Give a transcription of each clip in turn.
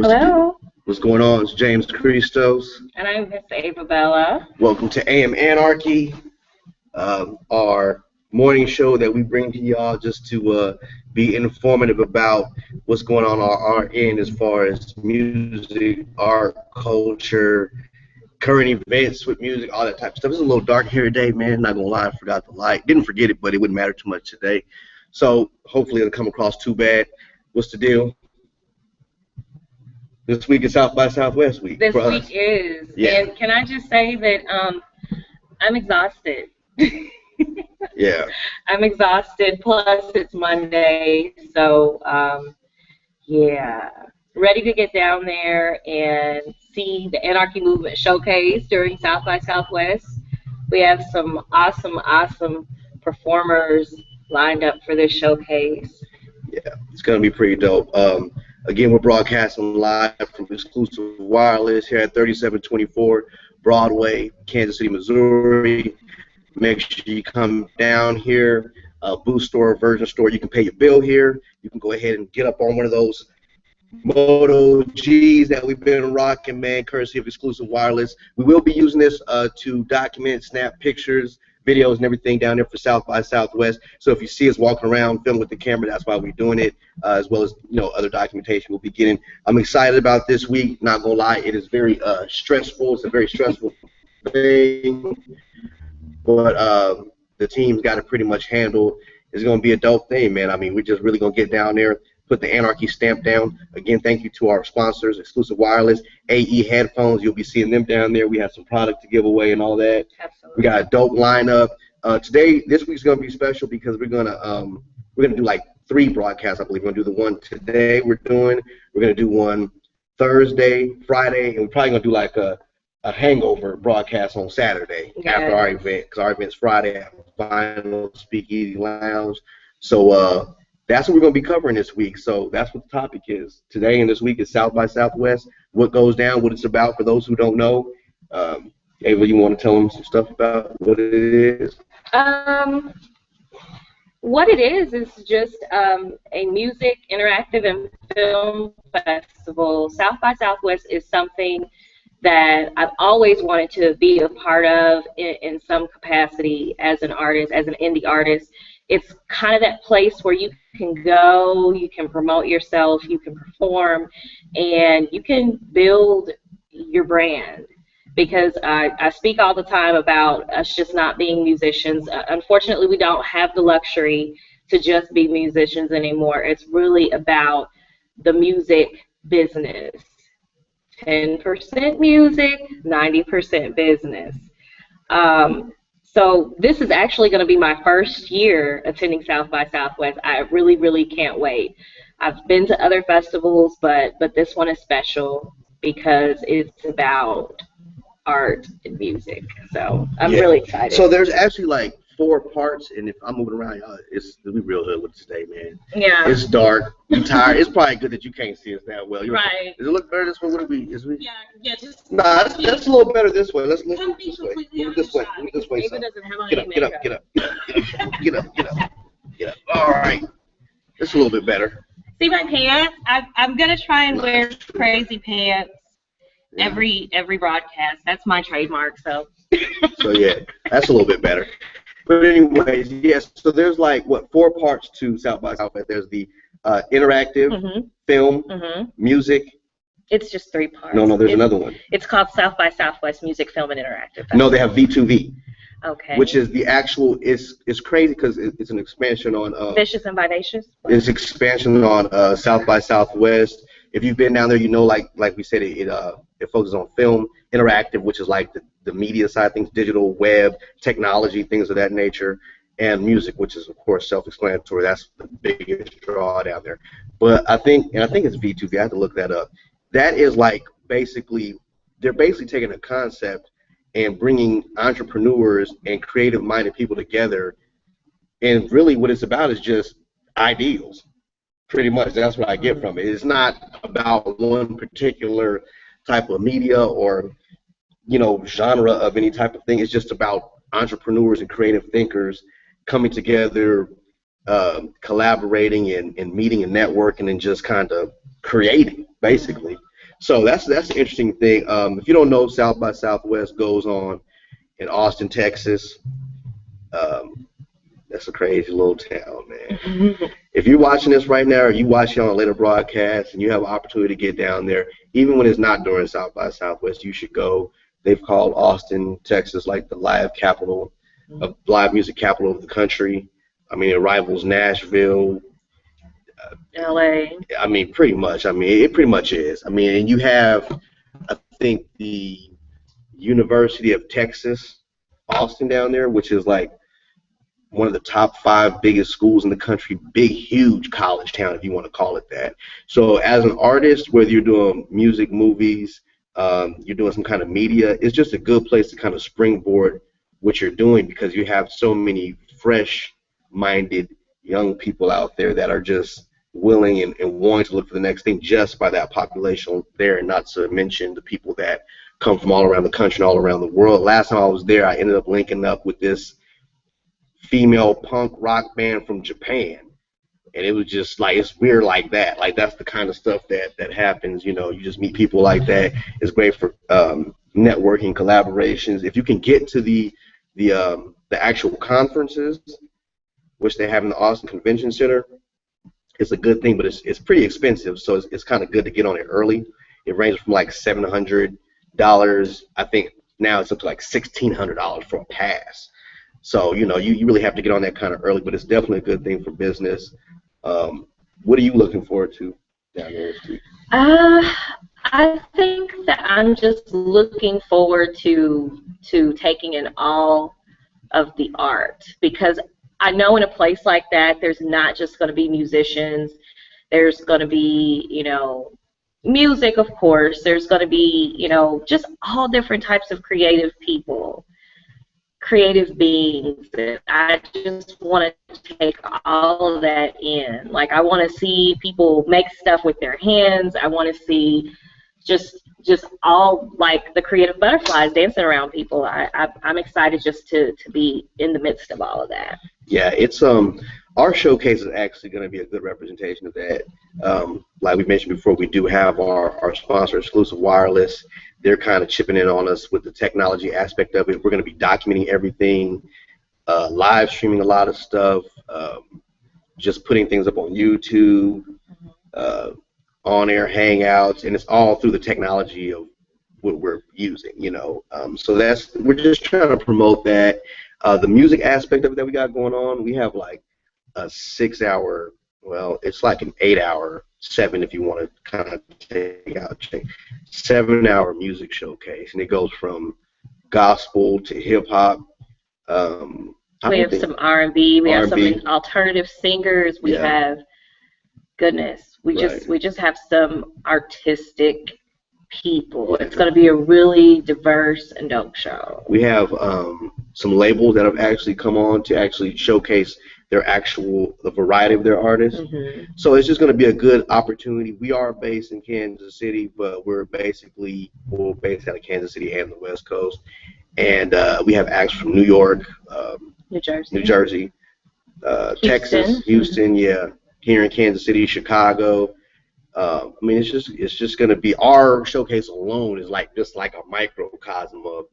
Hello. What's going on? It's James Christos. And I'm Miss AvaBella. Welcome to AM Anarchy, our morning show that we bring to y'all just to be informative about what's going on our end as far as music, art, culture, current events with music, all that type of stuff. It's a little dark here today, man. Not gonna lie, I forgot the light. Didn't forget it, but it wouldn't matter too much today. So hopefully it'll come across too bad. What's the deal? This week is South by Southwest week. This week is. Yeah. And can I just say that I'm exhausted. Yeah. I'm exhausted. Plus, it's Monday. So, yeah. Ready to get down there and see the Anarchy Movement showcase during South by Southwest. We have some awesome performers lined up for this showcase. Yeah, it's going to be pretty dope. Again, we're broadcasting live from exclusive Wireless here at 3724 Broadway, Kansas City, Missouri. Make sure you come down here, Boost Store, Virgin Store. You can pay your bill here. You can go ahead and get up on one of those Moto Gs that we've been rocking, man, courtesy of exclusive Wireless. We will be using this to document, snap pictures, videos, and everything down there for South by Southwest. So if you see us walking around, filming with the camera, that's why we're doing it, as well as other documentation we'll be getting. I'm excited about this week. Not gonna lie, it is very stressful. It's a very stressful thing, but the team's got to pretty much handle. It's gonna be a dope thing, man. I mean, we're just really gonna get down there, put the Anarchy stamp down. Again, thank you to our sponsors, Exclusive Wireless, AE Headphones. You'll be seeing them down there. We have some product to give away and all that. Absolutely. We got a dope lineup. This week's gonna be special because we're gonna do like 3 broadcasts. I believe we're gonna do the one today. We're gonna do one Thursday, Friday, and we're probably gonna do like a hangover broadcast on Saturday after our event, because our event's Friday at Vinyl Speakeasy Lounge. So that's what we're going to be covering this week. So that's what the topic is. Today and this week is South by Southwest. What goes down, what it's about for those who don't know. Ava, you want to tell them some stuff about what it is? What it is just a music, interactive, and film festival. South by Southwest is something that I've always wanted to be a part of in some capacity as an artist, as an indie artist. It's kind of that place where you can go, you can promote yourself, you can perform, and you can build your brand. Because I speak all the time about us just not being musicians. Unfortunately, we don't have the luxury to just be musicians anymore. It's really about the music business. 10% music, 90% business. So this is actually going to be my first year attending South by Southwest. I really can't wait. I've been to other festivals, but this one is special because it's about art and music. So I'm really excited. So there's actually like 4 parts, and if I'm moving around, y'all, it'll be real hood with today, man. Yeah. It's dark. I'm tired. It's probably good that you can't see us that well. Right. Does it look better this way? Would it be? Yeah, just. Nah, that's a little better this way. Let's move this way. Move this way. Move this way. Ava Son. doesn't have on Get up. All right. It's a little bit better. See my pants? I'm gonna try and wear crazy pants every broadcast. That's my trademark. So. So yeah, that's a little bit better. But anyways, yes. So there's like 4 parts to South by Southwest. There's the interactive, film, music. It's just 3 parts. No, there's another one. It's called South by Southwest Music, Film, and Interactive. No, they have V2V. Okay. Which is the actual. It's crazy because it's an expansion on. Vicious and Vivacious. It's expansion on South by Southwest. If you've been down there, you know, like we said, it focuses on film, interactive, which is like the media side of things, digital, web, technology, things of that nature, and music, which is of course self-explanatory. That's the biggest draw down there. But I think it's V2V. I have to look that up. That is like they're basically taking a concept and bringing entrepreneurs and creative-minded people together, and really what it's about is just ideals. Pretty much, that's what I get from it. It's not about one particular type of media or genre of any type of thing. It's just about entrepreneurs and creative thinkers coming together, collaborating and meeting and networking and just kind of creating, basically. So that's an interesting thing. If you don't know, South by Southwest goes on in Austin, Texas. Um, that's a crazy little town, man. If you're watching this right now, or you watch it on a later broadcast, and you have an opportunity to get down there, even when it's not during South by Southwest, you should go. They've called Austin, Texas, like the live music capital of the country. I mean, it rivals Nashville, LA. I mean, pretty much. I mean, it pretty much is. I mean, and you have, I think, the University of Texas, Austin down there, which is like one of the top 5 biggest schools in the country, big, huge college town, if you want to call it that. So as an artist, whether you're doing music, movies, you're doing some kind of media, it's just a good place to kind of springboard what you're doing, because you have so many fresh-minded young people out there that are just willing and wanting to look for the next thing, just by that population there, and not to mention the people that come from all around the country and all around the world. Last time I was there, I ended up linking up with this female punk rock band from Japan, and it was just like, it's weird like that. Like, that's the kind of stuff that happens. You know, you just meet people like that. It's great for networking, collaborations. If you can get to the actual conferences, which they have in the Austin Convention Center, it's a good thing, but it's pretty expensive, so it's kind of good to get on it early. It ranges from like $700. I think now it's up to like $1,600 for a pass. So, you know, you really have to get on that kind of early, but it's definitely a good thing for business. What are you looking forward to down there this week? I think that I'm just looking forward to taking in all of the art, because I know in a place like that, there's not just going to be musicians. There's going to be, you know, music, of course. There's going to be, you know, just all different types of creative people, creative beings. I just want to take all of that in. Like, I want to see people make stuff with their hands. I want to see just all, like, the creative butterflies dancing around people. I'm excited just to be in the midst of all of that. Yeah, it's our showcase is actually going to be a good representation of that. Like we mentioned before, we do have our sponsor, Exclusive Wireless. They're kind of chipping in on us with the technology aspect of it. We're going to be documenting everything, live streaming a lot of stuff, just putting things up on YouTube, on-air hangouts, and it's all through the technology of what we're using, you know. So we're just trying to promote that. The music aspect of it that we got going on, we have like a 6-hour, well, it's like an 8-hour, 7 if you want to kind of take out 7-hour music showcase, and it goes from gospel to hip hop. We have some R&B. We have some alternative singers. We have, goodness, we just have some artistic people. It's going to be a really diverse and dope show. We have some labels that have actually come on to actually showcase the variety of their artists. So it's just going to be a good opportunity. We are based in Kansas City, but we're based out of Kansas City and the West Coast. And we have acts from New York, New Jersey, Texas, Houston, here in Kansas City, Chicago. I mean, it's just going to be, our showcase alone is just like a microcosm of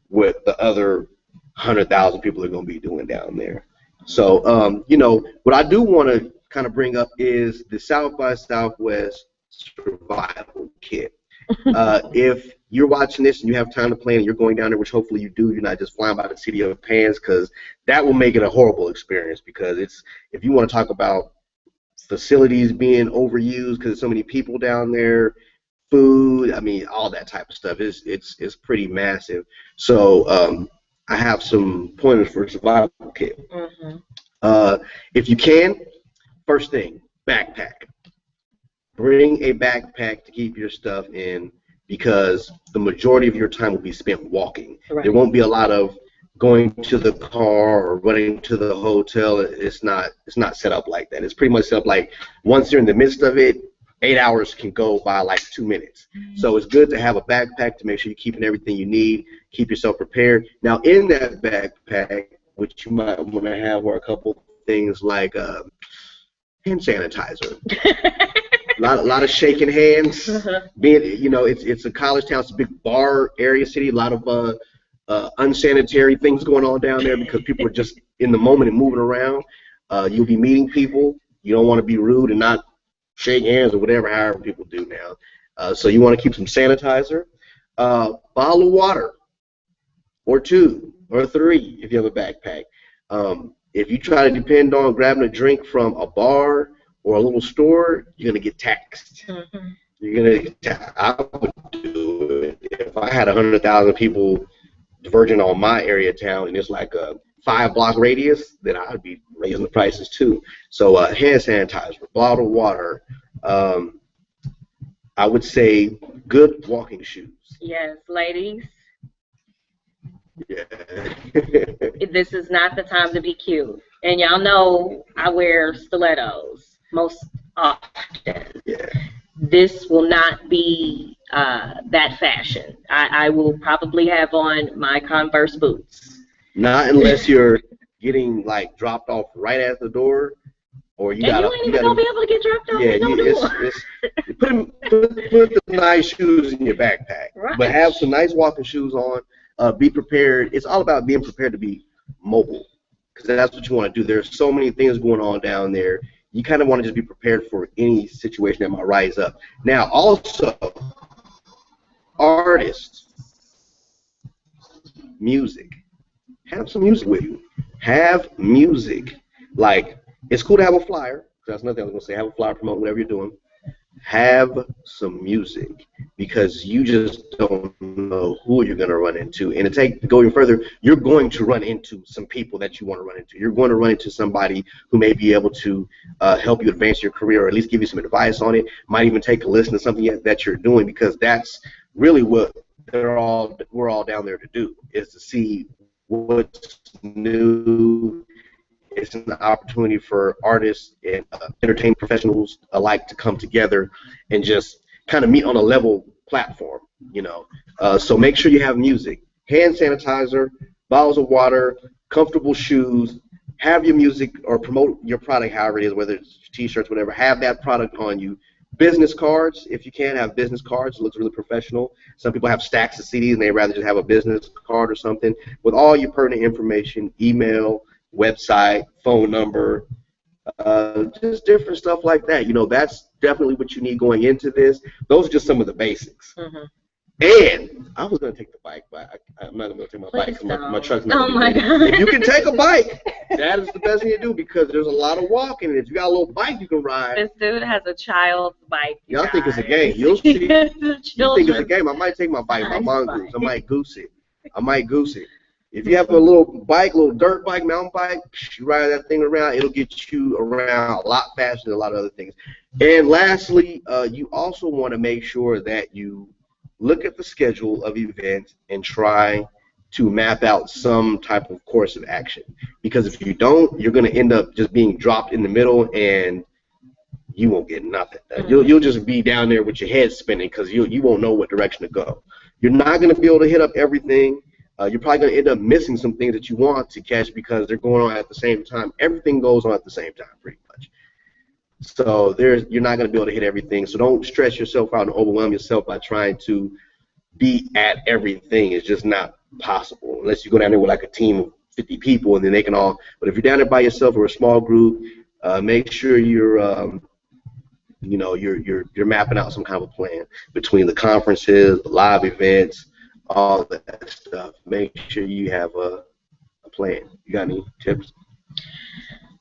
what the other 100,000 people are going to be doing down there. So, you know, what I do want to kind of bring up is the South by Southwest Survival Kit. If you're watching this and you have time to plan and you're going down there, which hopefully you do, you're not just flying by the seat of your pants, because that will make it a horrible experience. Because if you want to talk about facilities being overused because there's so many people down there, food, I mean, all that type of stuff, it's pretty massive. So I have some pointers for a survival kit. If you can, first thing, backpack. Bring a backpack to keep your stuff in, because the majority of your time will be spent walking. There won't be a lot of going to the car or running to the hotel. It's not set up like that. It's pretty much set up like, once you're in the midst of it, 8 hours can go by like 2 minutes. So it's good to have a backpack to make sure you're keeping everything you need, keep yourself prepared. Now, in that backpack, what you might want to have are a couple things like hand sanitizer. lot of shaking hands. Being, it's a college town. It's a big bar area city. A lot of unsanitary things going on down there because people are just in the moment and moving around. You'll be meeting people. You don't want to be rude and not shake hands or whatever, however people do now. So you want to keep some sanitizer, bottle of water, or 2 or 3 if you have a backpack. If you try to depend on grabbing a drink from a bar or a little store, you're gonna get taxed. You're gonna. I would do it if I had 100,000 people diverging on my area of town and it's like a 5-block radius, then I'd be raising the prices too. So hand sanitizer, bottled water. I would say good walking shoes. Yes, ladies. Yeah. This is not the time to be cute. And y'all know I wear stilettos most often. Yeah. This will not be that fashion. I will probably have on my Converse boots. Not unless you're getting like dropped off right at the door, or you and you ain't even gonna be able to get dropped off. Yeah, put the nice shoes in your backpack, right. But have some nice walking shoes on. Be prepared. It's all about being prepared to be mobile, because that's what you want to do. There's so many things going on down there. You kind of want to just be prepared for any situation that might rise up. Now, also, artists, music. Have some music with you. Have music. Like, it's cool to have a flyer. That's another thing I was going to say. Have a flyer, promote whatever you're doing. Have some music, because you just don't know who you're going to run into. And to go even further, you're going to run into some people that you want to run into. You're going to run into somebody who may be able to help you advance your career, or at least give you some advice on it. Might even take a listen to something that you're doing, because that's really what we're all down there to do, is to see what's new. It's an opportunity for artists and entertainment professionals alike to come together and just kind of meet on a level platform, So make sure you have music, hand sanitizer, bottles of water, comfortable shoes. Have your music or promote your product, however it is, whether it's T-shirts, whatever. Have that product on you. Business cards, if you can, have business cards. It looks really professional. Some people have stacks of CDs and they'd rather just have a business card or something with all your pertinent information, email, website, phone number, just different stuff like that. That's definitely what you need going into this. Those are just some of the basics. And I was going to take the bike, but I'm not going to take my bike because my truck's not. Oh my God! If you can take a bike, that is the best thing to do, because there's a lot of walking. And if you got a little bike you can ride. This dude has a child's bike. Y'all think it's a game? You'll see. You think it's a game? I might take my bike, my mongoose. I might goose it. If you have a little bike, little dirt bike, mountain bike, you ride that thing around, it'll get you around a lot faster than a lot of other things. And lastly, you also want to make sure that you look at the schedule of events and try to map out some type of course of action. Because if you don't, you're going to end up just being dropped in the middle and you won't get nothing. You'll just be down there with your head spinning because you won't know what direction to go. You're not going to be able to hit up everything. You're probably going to end up missing some things that you want to catch because they're going on at the same time. Everything goes on at the same time, pretty much. So you're not going to be able to hit everything. So don't stress yourself out and overwhelm yourself by trying to be at everything. It's just not possible unless you go down there with like a team of 50 people and then they can all. But if you're down there by yourself or a small group, make sure you're mapping out some kind of a plan between the conferences, the live events, all that stuff. Make sure you have a plan. You got any tips?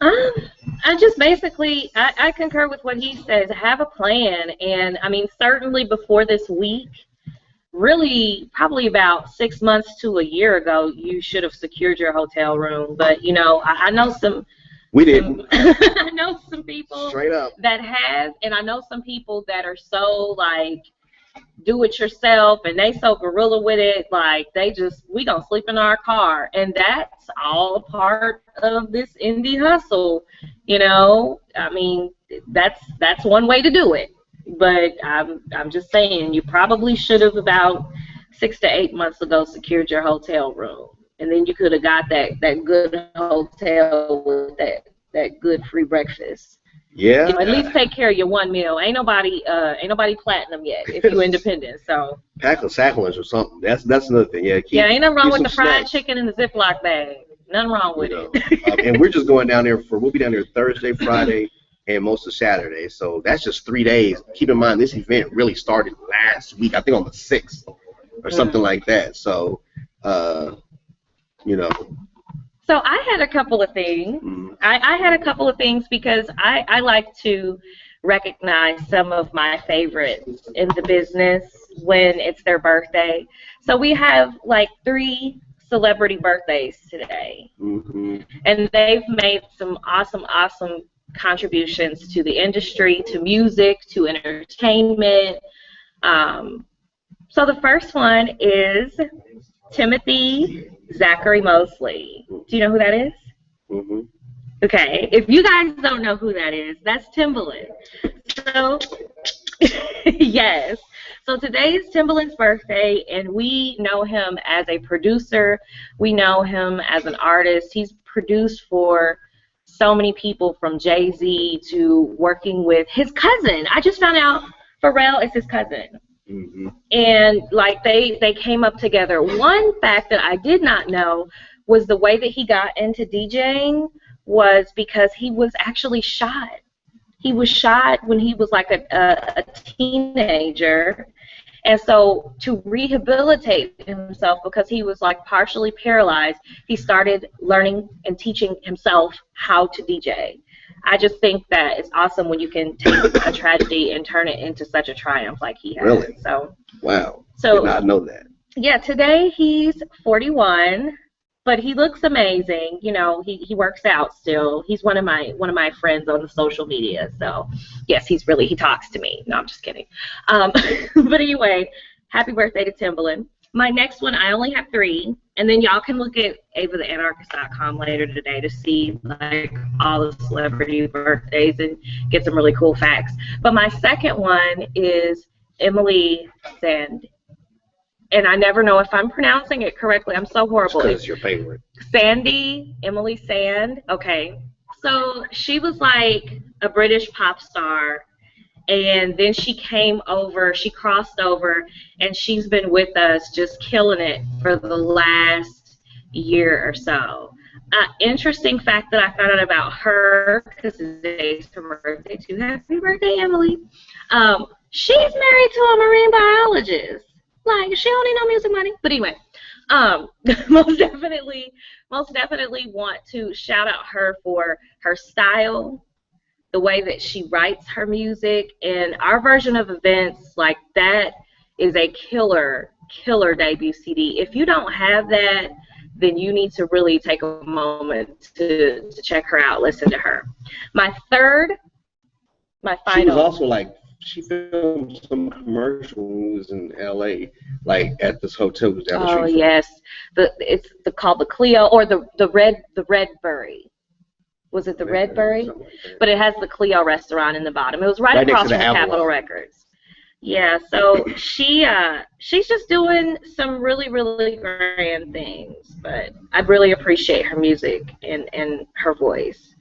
I just basically, I concur with what he says. Have a plan. And, I mean, certainly before this week, really probably about 6 months to a year ago, you should have secured your hotel room. But, I know some. We didn't. I know some people straight up that have, and I know some people that are so, like, do it yourself, and they so gorilla with it, like we gonna sleep in our car, and that's all part of this indie hustle. I mean, that's one way to do it, but I'm just saying, you probably should have about 6 to 8 months ago secured your hotel room, and then you could have got that good hotel with that good free breakfast. Yeah. At least take care of your one meal. Ain't nobody platinum yet if you independent. So pack a sack lunch or something. That's another thing. Yeah. ain't nothing wrong with the fried snacks. chicken in the Ziploc bag. Nothing wrong with it. And we're just going down there we'll be down there Thursday, Friday, and most of Saturday. So that's just 3 days. Keep in mind, this event really started last week, I think on the 6th or something like that. So, you know. So I had a couple of things. I had a couple of things because I like to recognize some of my favorites in the business when it's their birthday. So we have like 3 celebrity birthdays today. And they've made some awesome contributions to the industry, to music, to entertainment. So the first one is Timothy Zachary Mosley. Do you know who that is? Okay. If you guys don't know who that is, that's Timbaland. So, yes. So today is Timbaland's birthday, and we know him as a producer. We know him as an artist. He's produced for so many people, from Jay-Z to working with his cousin. I just found out Pharrell is his cousin. And like they came up together. One fact that I did not know was the way that he got into DJing was because he was actually shot. He was shot when he was like a teenager. And so to rehabilitate himself, because he was like partially paralyzed, he started learning and teaching himself how to DJ. I just think that it's awesome when you can take a tragedy and turn it into such a triumph like he has. Really? So, wow. So, did not know that. Yeah, today he's 41, but he looks amazing. You know, he works out still. He's one of my friends on the social media. So, yes, he talks to me. No, I'm just kidding. But anyway, happy birthday to Timbaland. My next one, I only have 3, and then y'all can look at avatheanarchist.com later today to see like all the celebrity birthdays and get some really cool facts. But my second one is Emily Sand. And I never know if I'm pronouncing it correctly. I'm so horrible. Because it's your favorite. Sandy, Emily Sand. Okay. So she was like a British pop star. And then she crossed over, and she's been with us just killing it for the last year or so. Interesting fact that I found out about her, because today's her birthday too. Happy birthday, Emily. She's married to a marine biologist. Like, she don't need no music money. But anyway, most definitely want to shout out her for her style, the way that she writes her music, and our version of events, like that is a killer debut CD. If you don't have that, then you need to really take a moment to check her out, listen to her. My final. She was also like, she filmed some commercial when we was in LA, like at this hotel down the street. Oh yes, it's called the Clio or the Redbury. Was it the Redbury? Like, but it has the Clio restaurant in the bottom. It was right across from Capitol Records. Yeah, so she's just doing some really grand things. But I really appreciate her music and her voice.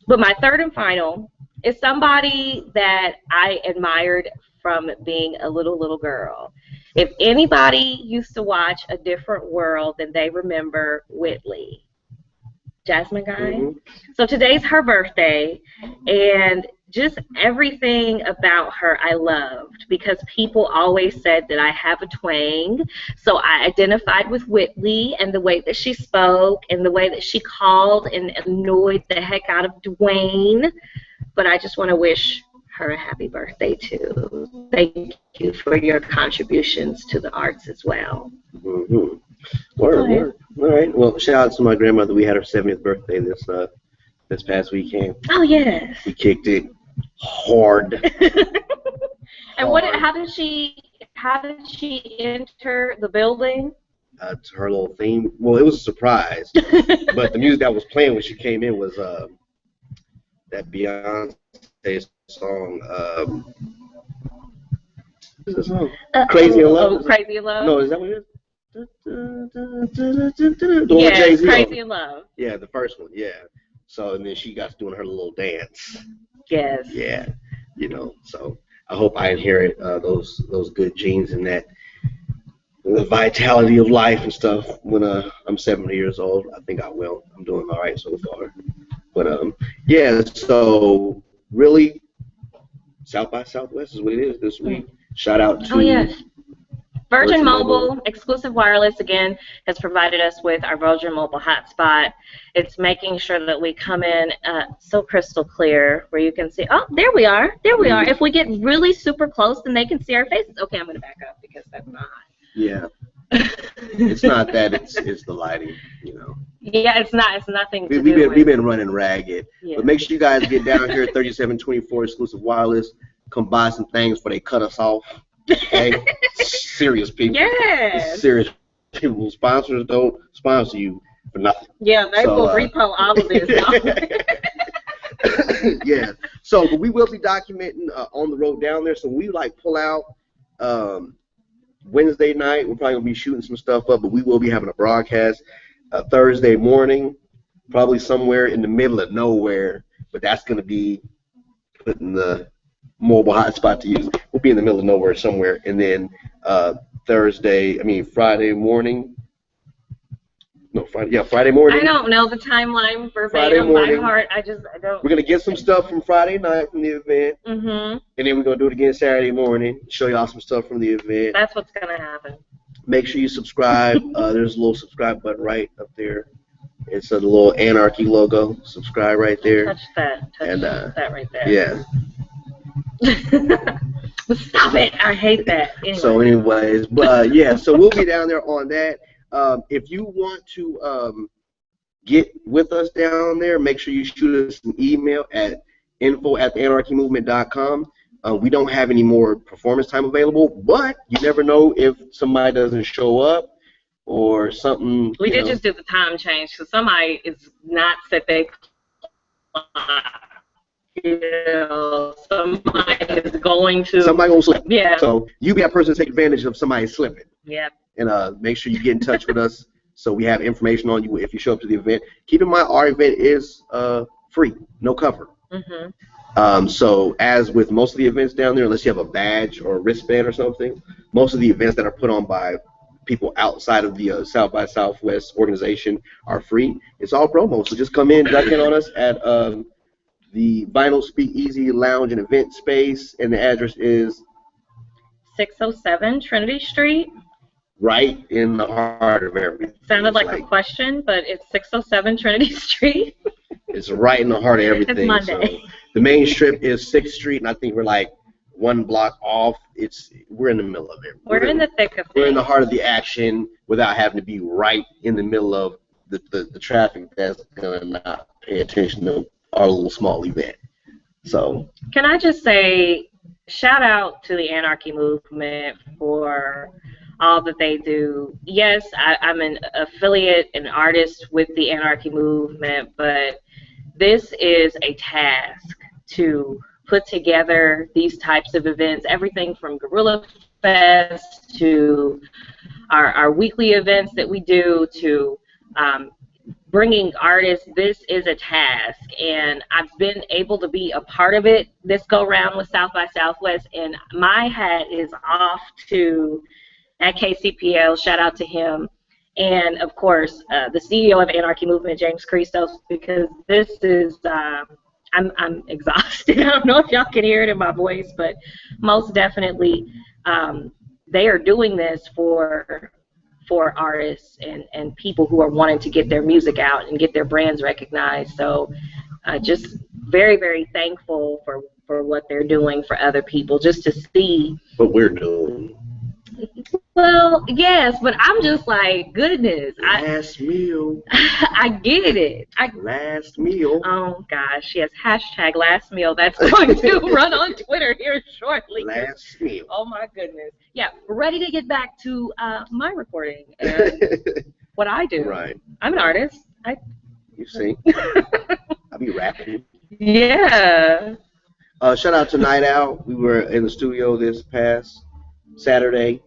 But my third and final is somebody that I admired from being a little girl. If anybody used to watch A Different World, then they remember Whitley. Jasmine Guy. So today's her birthday, and just everything about her I loved, because people always said that I have a twang. So I identified with Whitley and the way that she spoke and the way that she called and annoyed the heck out of Dwayne. But I just want to wish her a happy birthday too. Thank you for your contributions to the arts as well. Word. All right. Well, shout out to my grandmother. We had her 70th birthday this past weekend. Oh yes. We kicked it hard. And how did she enter the building? To her little theme. Well, it was a surprise, but the music that was playing when she came in was that Beyonce song. What's the song? Crazy in Love. Oh, Crazy in Love. No, is that what it is? Yeah, Crazy in Love. Yeah, the first one, yeah. So, and then she got to doing her little dance. Yes. Yeah, so I hope I inherit those good genes and that the vitality of life and stuff when I'm 70 years old. I think I will. I'm doing all right so far. But yeah, so really, South by Southwest is what it is this week. Shout out to yes. Virgin Mobile. Mobile, exclusive wireless, again, has provided us with our Virgin Mobile hotspot. It's making sure that we come in so crystal clear where you can see, oh, there we are. There we are. If we get really super close, then they can see our faces. Okay, I'm going to back up because that's not. Yeah. It's not that. It's the lighting, Yeah, it's not. It's nothing to we've do been, we've been running ragged. Yeah. But make sure you guys get down here at 3724 exclusive wireless. Come buy some things before they cut us off. Okay? Serious people. Yes. Serious people. Sponsors don't sponsor you for nothing. Yeah, they will repo all of this. Yeah. So, but we will be documenting on the road down there. So we pull out Wednesday night. We're probably gonna be shooting some stuff up, but we will be having a broadcast Thursday morning, probably somewhere in the middle of nowhere. But that's gonna be putting the mobile hotspot to use. We'll be in the middle of nowhere somewhere, and then Friday morning. No, Friday morning. I don't know the timeline Friday verbatim morning, by heart. I don't. We're gonna get some stuff from Friday night from the event, Mm-hmm. and then we're gonna do it again Saturday morning. Show y'all some stuff from the event. That's what's gonna happen. Make sure you subscribe. There's a little subscribe button right up there. It's a little Anarchy logo. Subscribe right there. Touch that. Touch that right there. Yeah. Stop it! I hate that. Anyway. So, anyways, but yeah, so we'll be down there on that. If you want to get with us down there, make sure you shoot us an email at info@theanarchymovement.com. We don't have any more performance time available, but you never know if somebody doesn't show up or something. We did just do the time change, so somebody is not set their somebody is going to. Somebody gonna slip. Yeah. So you be that person to take advantage of somebody slipping. Yep. And make sure you get in touch with us so we have information on you if you show up to the event. Keep in mind, our event is free, no cover. Mm-hmm. So as with most of the events down there, unless you have a badge or a wristband or something, most of the events that are put on by people outside of the South by Southwest organization are free. It's all promo, so just come in, duck in on us at the Vinyl Speakeasy Lounge and Event Space, and the address is 607 Trinity Street. Right in the heart of everything. Sounded like a question, but it's 607 Trinity Street. It's right in the heart of everything. It's Monday. So the main strip is 6th Street, and I think we're like one block off. We're in the middle of it. We're in the thick of it. We're in the heart of the action without having to be right in the middle of the traffic that's going to not pay attention to our little small event. So can I just say, shout out to the Anarchy movement for all that they do. Yes, I'm an affiliate, an artist with the Anarchy movement, but this is a task to put together these types of events, everything from Gorilla Fest to our weekly events that we do to bringing artists. This is a task, and I've been able to be a part of it this go round with South by Southwest, and my hat is off to at KCPL, shout out to him, and of course the CEO of Anarchy Movement, James Christos, because this is I'm exhausted. I don't know if y'all can hear it in my voice, but most definitely they are doing this for artists and people who are wanting to get their music out and get their brands recognized. So just very, very thankful for what they're doing for other people, just to see what we're doing. Well, yes, but I'm just like, goodness. Last meal. I get it. Last meal. Oh, gosh, yes, hashtag last meal. That's going to run on Twitter here shortly. Last meal. Oh, my goodness. Yeah, ready to get back to my recording and what I do. Right. I'm an artist. You see? I be rapping. Yeah. Shout out to Night Out. We were in the studio this past Saturday.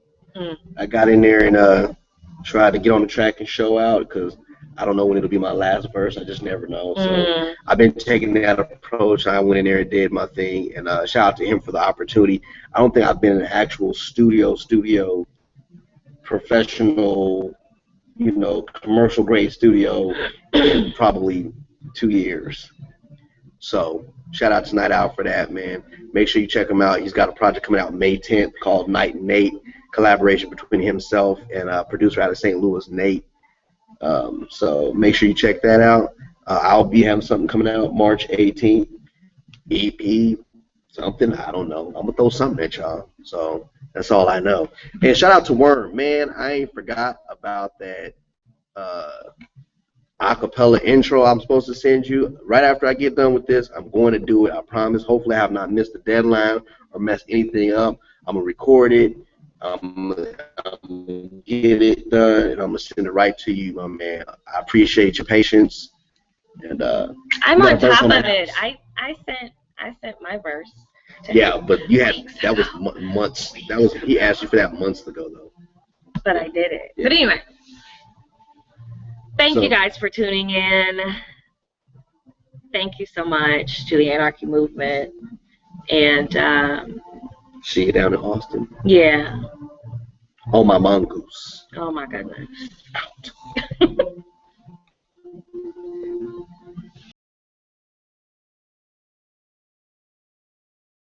I got in there and tried to get on the track and show out because I don't know when it'll be my last verse. I just never know. So I've been taking that approach. I went in there and did my thing. And shout out to him for the opportunity. I don't think I've been in an actual studio, professional, commercial grade studio in probably 2 years. So shout out to Night Out for that, man. Make sure you check him out. He's got a project coming out May 10th called Night and Nate, collaboration between himself and a producer out of St. Louis, Nate. So make sure you check that out. I'll be having something coming out March 18th. EP, something, I don't know. I'm going to throw something at y'all. So that's all I know. And shout out to Worm. Man, I ain't forgot about that acapella intro I'm supposed to send you. Right after I get done with this, I'm going to do it. I promise. Hopefully I have not missed the deadline or messed anything up. I'm going to record it. I'm going to get it done, and I'm going to send it right to you, my man. I appreciate your patience. And I'm on top of it. I sent my verse. Yeah, but you had that was months. He asked you for that months ago, though. But I did it. Yeah. But anyway. Thank you guys for tuning in. Thank you so much to the Anarchy movement. And see you down in Austin. Yeah. Oh my mongoose. Oh my goodness. Out.